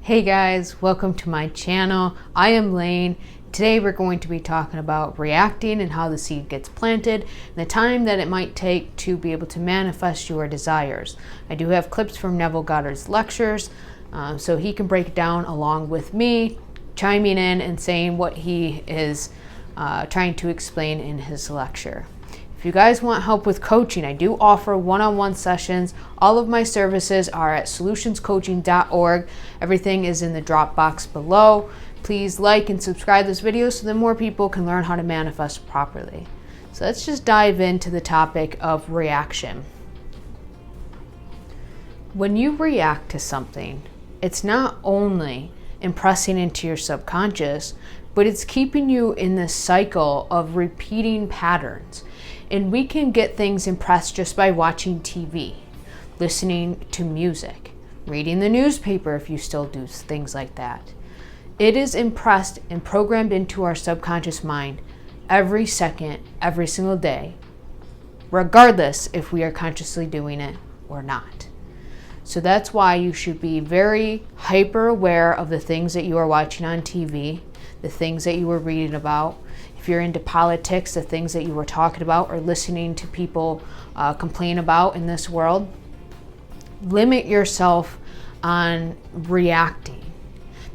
Hey guys, welcome to my channel. I am Lane. Today we're going to be talking about reacting and how the seed gets planted and the time that it might take to be able to manifest your desires. I do have clips from Neville Goddard's lectures, so he can break it down along with me, chiming in and saying what he is trying to explain in his lecture. If you guys want help with coaching, I do offer one-on-one sessions. All of my services are at solutionscoaching.org. Everything is in the drop box below. Please like and subscribe this video so that more people can learn how to manifest properly. So let's just dive into the topic of reaction. When you react to something, it's not only impressing into your subconscious, but it's keeping you in this cycle of repeating patterns. And we can get things impressed just by watching TV, listening to music, reading the newspaper if you still do things like that. It is impressed and programmed into our subconscious mind every second, every single day, regardless if we are consciously doing it or not. So that's why you should be very hyper aware of the things that you are watching on TV, the things that you are reading about. If you're into politics, the things that you were talking about or listening to people complain about in this world, limit yourself on reacting.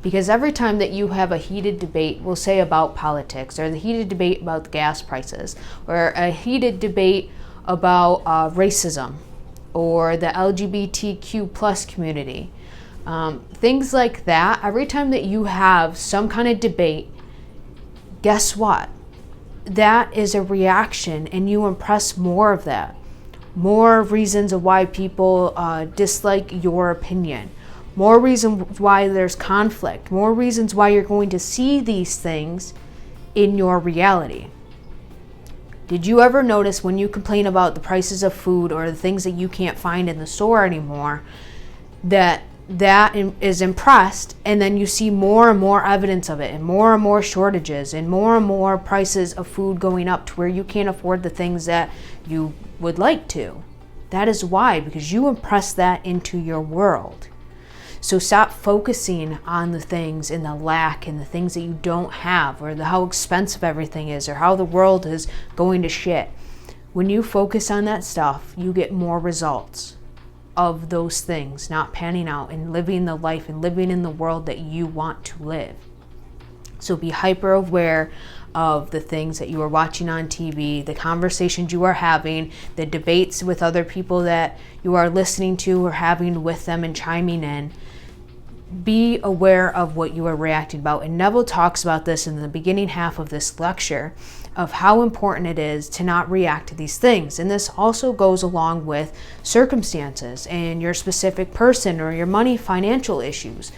Because every time that you have a heated debate, we'll say about politics, or the heated debate about the gas prices, or a heated debate about racism, or the LGBTQ plus community, things like that, every time that you have some kind of debate, guess what? That is a reaction, and you impress more of that. More reasons of why people dislike your opinion. More reasons why there's conflict. More reasons why you're going to see these things in your reality. Did you ever notice when you complain about the prices of food or the things that you can't find in the store anymore, that is impressed, and then you see more and more evidence of it, and more shortages, and more prices of food going up to where you can't afford the things that you would like to? That is why, because you impress that into your world. So stop focusing on the things and the lack and the things that you don't have, or how expensive everything is, or how the world is going to shit. When you focus on that stuff, you get more results of those things not panning out and living the life and living in the world that you want to live. So be hyper aware of the things that you are watching on TV, the conversations you are having, the debates with other people that you are listening to or having with them and chiming in. Be aware of what you are reacting about. And Neville talks about this in the beginning half of this lecture, of how important it is to not react to these things. And this also goes along with circumstances and your specific person or your money financial issues.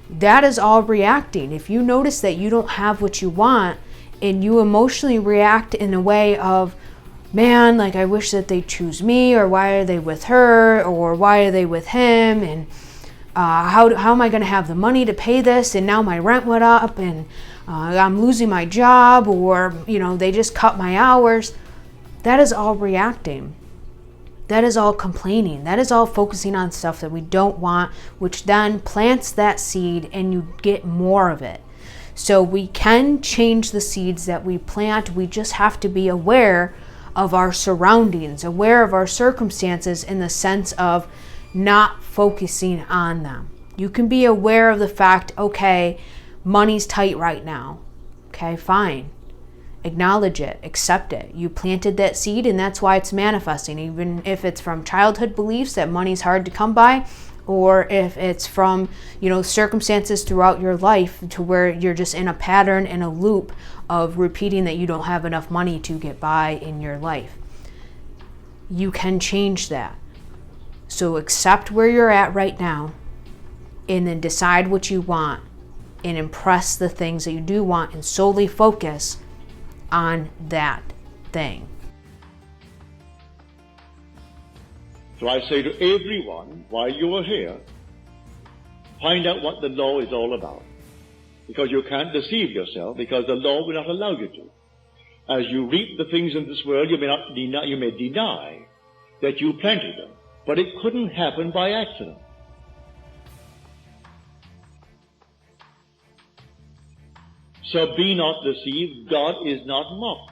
That is all reacting. If you notice that you don't have what you want and you emotionally react in a way of, man, like, I wish that they choose me, or why are they with her, or why are they with him, and how am I going to have the money to pay this, and now my rent went up, and I'm losing my job, or they just cut my hours. That is all reacting. That is all complaining. That is all focusing on stuff that we don't want, which then plants that seed and you get more of it. So we can change the seeds that we plant. We just have to be aware of our surroundings, aware of our circumstances, in the sense of not focusing on them. You can be aware of the fact, okay, money's tight right now. Okay, fine. Acknowledge it, accept it. You planted that seed, and that's why it's manifesting. Even if it's from childhood beliefs that money's hard to come by, or if it's from, circumstances throughout your life to where you're just in a pattern, in a loop of repeating that you don't have enough money to get by in your life. You can change that. So accept where you're at right now, and then decide what you want, and impress the things that you do want, and solely focus on that thing. So I say to everyone, while you are here, find out what the law is all about. Because you can't deceive yourself, because the law will not allow you to. As you reap the things in this world, you may deny that you planted them. But it couldn't happen by accident. So be not deceived, God is not mocked.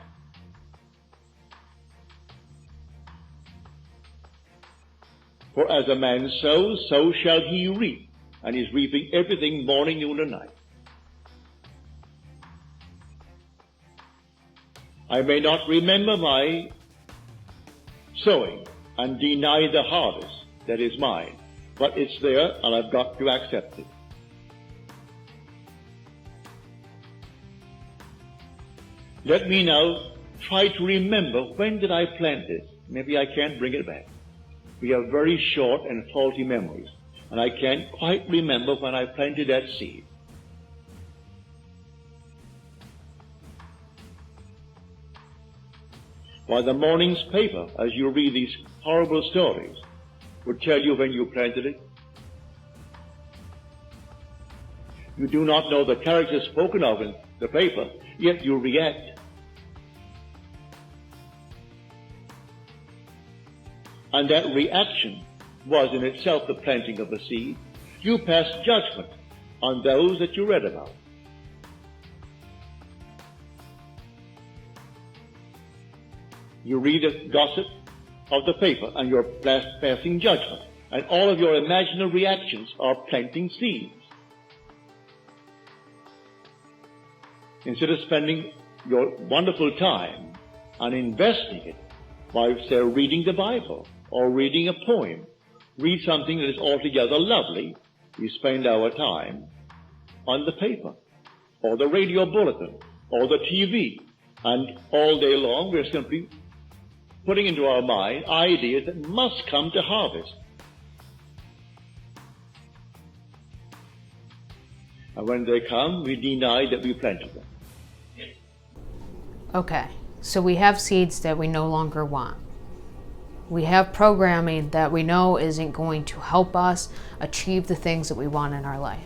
For as a man sows, so shall he reap. And he's reaping everything morning, noon, and night. I may not remember my sowing and deny the harvest that is mine, but it's there and I've got to accept it. Let me now try to remember, when did I plant this? Maybe I can't bring it back. We have very short and faulty memories, and I can't quite remember when I planted that seed. Why, the morning's paper, as you read these horrible stories, would tell you when you planted it. You do not know the characters spoken of in the paper, yet you react. And that reaction was in itself the planting of the seed. You pass judgment on those that you read about. You read the gossip of the paper and you're passing judgment. And all of your imaginary reactions are planting seeds. Instead of spending your wonderful time and investing it by, say, reading the Bible or reading a poem, read something that is altogether lovely, we spend our time on the paper or the radio bulletin or the TV. And all day long we're simply putting into our mind ideas that must come to harvest. And when they come, we deny that we planted them. Okay, so we have seeds that we no longer want. We have programming that we know isn't going to help us achieve the things that we want in our life.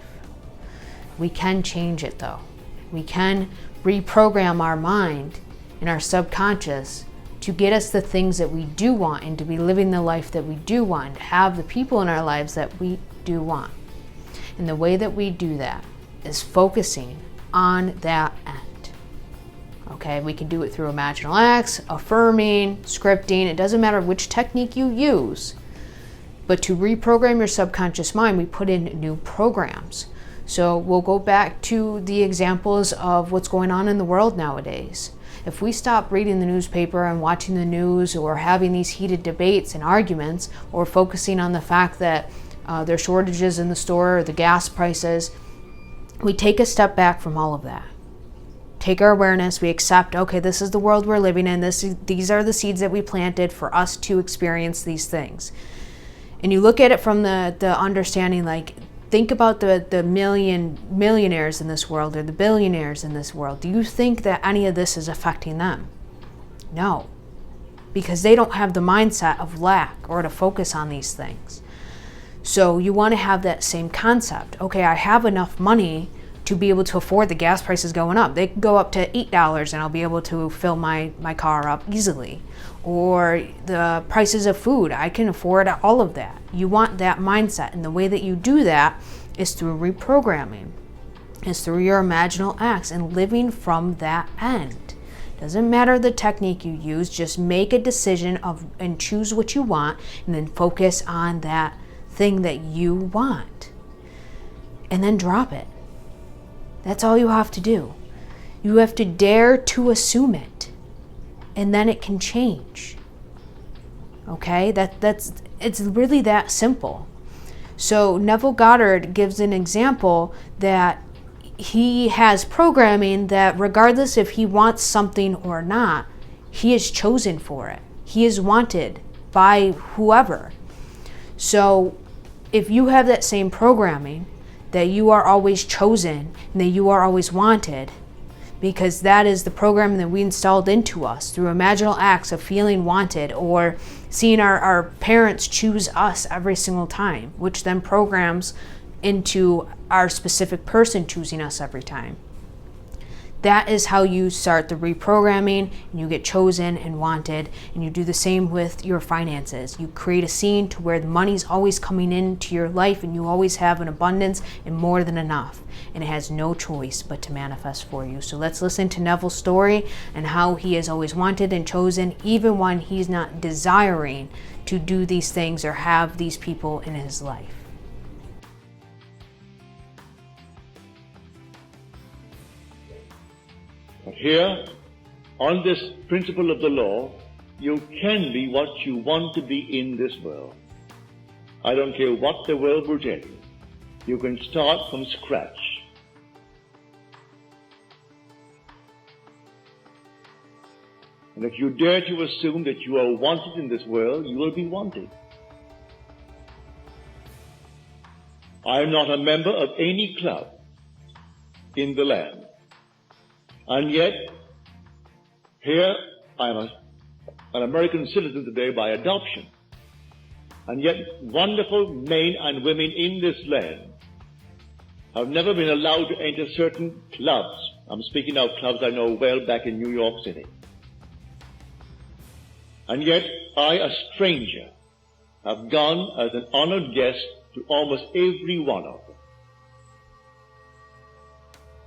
We can change it though. We can reprogram our mind and our subconscious to get us the things that we do want and to be living the life that we do want, to have the people in our lives that we do want. And the way that we do that is focusing on that end. Okay, we can do it through imaginal acts, affirming, scripting. It doesn't matter which technique you use, but to reprogram your subconscious mind, we put in new programs. So we'll go back to the examples of what's going on in the world nowadays. If we stop reading the newspaper and watching the news or having these heated debates and arguments or focusing on the fact that there are shortages in the store or the gas prices, we take a step back from all of that. Take our awareness, we accept, okay, this is the world we're living in, these are the seeds that we planted for us to experience these things. And you look at it from the understanding, like, think about the millionaires in this world or the billionaires in this world. Do you think that any of this is affecting them? No, because they don't have the mindset of lack or to focus on these things. So you want to have that same concept. Okay, I have enough money to be able to afford the gas prices going up. They can go up to $8 and I'll be able to fill my car up easily. Or the prices of food, I can afford all of that. You want that mindset, and the way that you do that is through reprogramming. It's through your imaginal acts and living from that end. Doesn't matter the technique you use, just make a decision and choose what you want and then focus on that thing that you want. And then drop it. That's all you have to do. You have to dare to assume it, and then it can change. Okay, it's really that simple. So Neville Goddard gives an example that he has programming that regardless if he wants something or not, he is chosen for it. He is wanted by whoever. So if you have that same programming, that you are always chosen and that you are always wanted, because that is the programming that we installed into us through imaginal acts of feeling wanted or seeing our parents choose us every single time, which then programs into our specific person choosing us every time. That is how you start the reprogramming, and you get chosen and wanted. And you do the same with your finances. You create a scene to where the money's always coming into your life, and you always have an abundance and more than enough. And it has no choice but to manifest for you. So let's listen to Neville's story and how he is always wanted and chosen, even when he's not desiring to do these things or have these people in his life. But here, on this principle of the law, you can be what you want to be in this world. I don't care what the world will tell you. You can start from scratch. And if you dare to assume that you are wanted in this world, you will be wanted. I am not a member of any club in the land. And yet, here I am an American citizen today by adoption. And yet, wonderful men and women in this land have never been allowed to enter certain clubs. I'm speaking of clubs I know well back in New York City. And yet, I, a stranger, have gone as an honored guest to almost every one of them.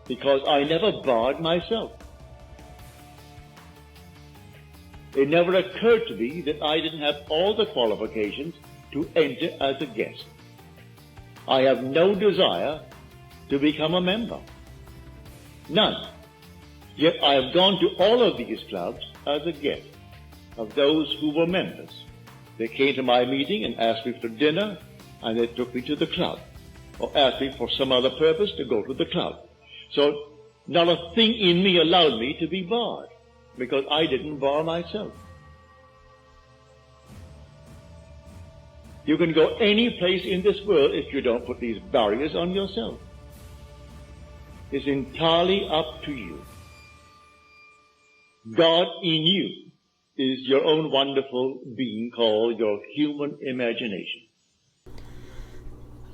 Because I never barred myself. It never occurred to me that I didn't have all the qualifications to enter as a guest. I have no desire to become a member. None. Yet I have gone to all of these clubs as a guest of those who were members. They came to my meeting and asked me for dinner, and they took me to the club, or asked me for some other purpose to go to the club. So not a thing in me allowed me to be barred, because I didn't bar myself. You can go any place in this world if you don't put these barriers on yourself. It's entirely up to you. God in you is your own wonderful being called your human imagination.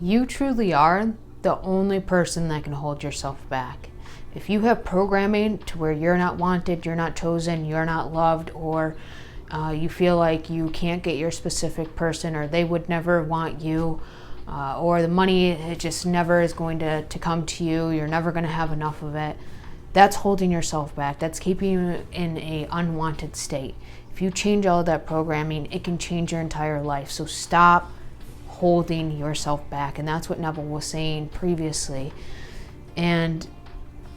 You truly are the only person that can hold yourself back. If you have programming to where you're not wanted, you're not chosen, you're not loved, or you feel like you can't get your specific person, or they would never want you, or the money, it just never is going to come to you, you're never going to have enough of it, that's holding yourself back. That's keeping you in an unwanted state. If you change all of that programming, it can change your entire life. So stop holding yourself back. And that's what Neville was saying previously. And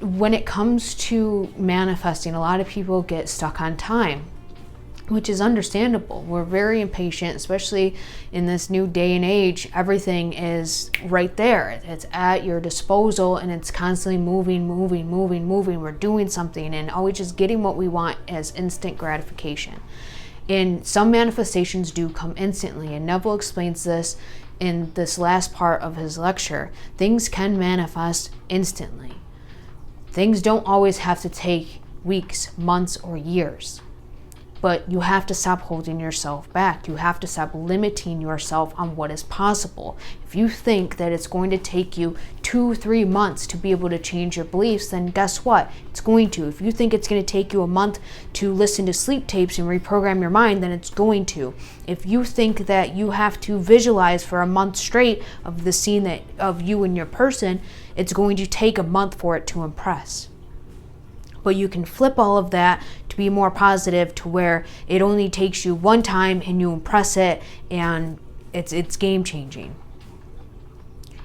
when it comes to manifesting, a lot of people get stuck on time, which is understandable. We're very impatient, especially in this new day and age. Everything is right there. It's at your disposal, and it's constantly moving. We're doing something and always just getting what we want as instant gratification. And some manifestations do come instantly, and Neville explains this in this last part of his lecture. Things can manifest instantly. Things don't always have to take weeks, months, or years. But you have to stop holding yourself back. You have to stop limiting yourself on what is possible. If you think that it's going to take you 2-3 months to be able to change your beliefs, then guess what? It's going to. If you think it's going to take you a month to listen to sleep tapes and reprogram your mind, then it's going to. If you think that you have to visualize for a month straight of the scene of you and your person, it's going to take a month for it to impress. But you can flip all of that to be more positive, to where it only takes you one time and you impress it, and it's game changing.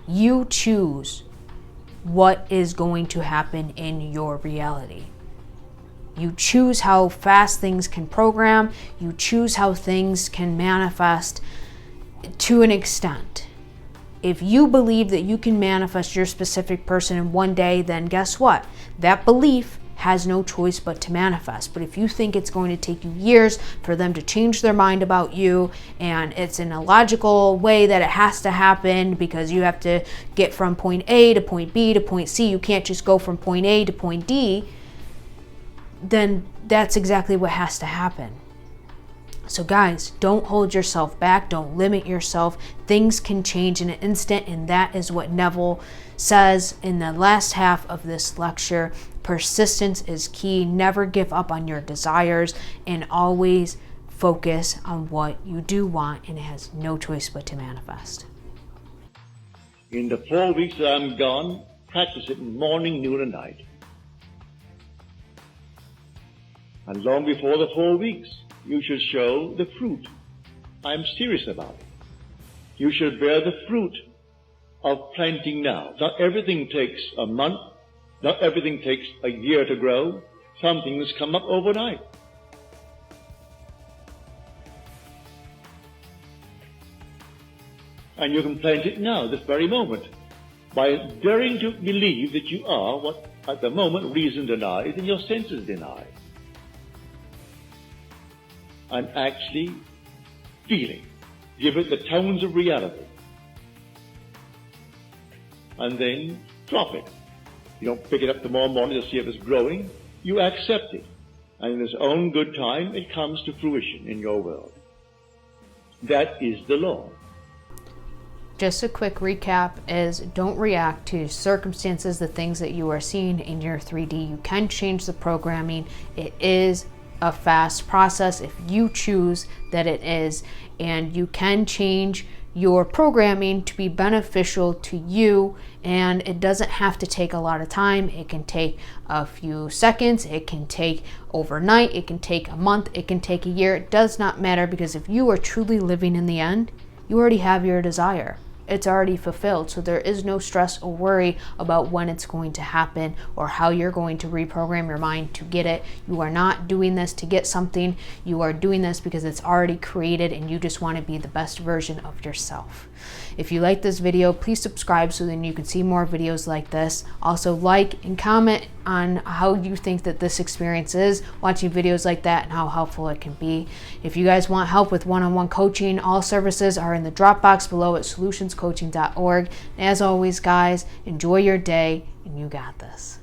You choose what is going to happen in your reality. You choose how fast things can program. You choose how things can manifest to an extent. If you believe that you can manifest your specific person in one day, then guess what? That belief has no choice but to manifest. But if you think it's going to take you years for them to change their mind about you, and it's in a logical way that it has to happen because you have to get from point A to point B to point C, you can't just go from point A to point D, then that's exactly what has to happen. So guys, don't hold yourself back. Don't limit yourself. Things can change in an instant, and that is what Neville says in the last half of this lecture. Persistence is key. Never give up on your desires, and always focus on what you do want, and it has no choice but to manifest. In the 4 weeks that I'm gone, practice it morning, noon, and night. And long before the 4 weeks, you should show the fruit. I'm serious about it. You should bear the fruit of planting now. Not everything takes a month. Not everything takes a year to grow. Some things come up overnight. And you can plant it now, this very moment, by daring to believe that you are what at the moment reason denies and your senses deny. And actually feeling. Give it the tones of reality. And then drop it. You don't pick it up tomorrow morning to see if it's growing. You accept it. And in its own good time, it comes to fruition in your world. That is the law. Just a quick recap is don't react to circumstances, the things that you are seeing in your 3D. You can change the programming. It is a fast process if you choose that it is, and you can change your programming to be beneficial to you, and it doesn't have to take a lot of time. It can take a few seconds, it can take overnight, it can take a month, it can take a year. It does not matter, because if you are truly living in the end, you already have your desire. It's already fulfilled, so there is no stress or worry about when it's going to happen or how you're going to reprogram your mind to get it. You are not doing this to get something. You are doing this because it's already created, and you just want to be the best version of yourself. If you like this video, please subscribe so then you can see more videos like this. Also, like and comment on how you think that this experience is, watching videos like that, and how helpful it can be. If you guys want help with one-on-one coaching, all services are in the drop box below at solutionscoaching.org. And as always, guys, enjoy your day, and you got this.